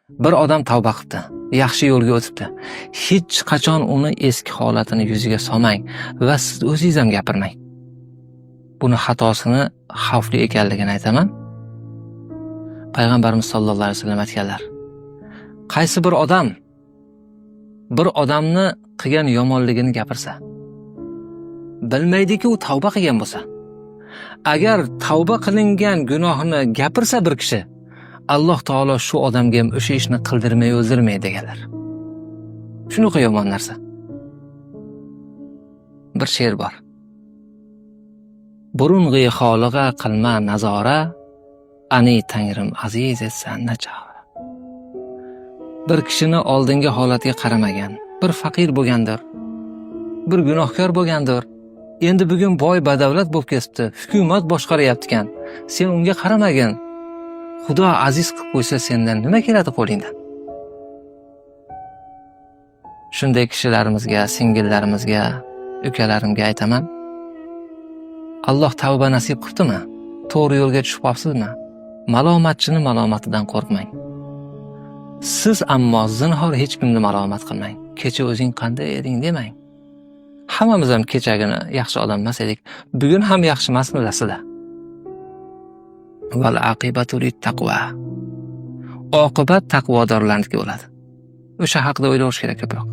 Bir odam tavba qilibdi, yaxshi yo'lga o'tibdi. Hech qachon uni eski holatini yuziga solmang va siz o'zingiz ham gapirmang. Buni xatosini xavfli ekanligini aytaman. Payg'ambarimiz sollallohu alayhi vasallam aytganlar: qaysi bir odam bir odamni qilgan yomonligini gapirsa, bilmaydiki u tavba qilgan bo'lsa, agar tavba qilingan gunohini gapirsa bir kishi, Alloh taolo shu odamga ham o'sha ishni qildirmay o'ldirmaydi deganlar. Shunaqa yomon narsa. Bir she'r bor. Burung'i xolig'a qilma nazora, ani tangrim aziz etsan nachora. Bir kishini oldingi holatiga qaramagan, bir faqir bo'lgandir, bir gunohkor bo'lgandir. Endi bugun boy badavlat bo'lib ketibdi, hukumat boshqaryapti-kan. Sen unga qaramagin. Xudo aziz qilib qo'ysa sendan nima keladi qo'lingdan? Shunday kishilarimizga, singillarimizga, ukalarimga aytaman: Alloh tavba nasib qildimi? To'g'ri yo'lga tushib qolibsizmi? Malomatchini malomatidan qo'rqmang. Siz ammo zinhor hech kimni malomat qilmang. Kecha o'zing qanday eding demang. Hammamiz ham kechagina yaxshi odam emas edik. Bugun ham yaxshi emasmizlar. Val aqibatu lit-taqva. Oqibat taqvodorlarniki bo'ladi. O'sha haqida o'ylash kerak ko'proq.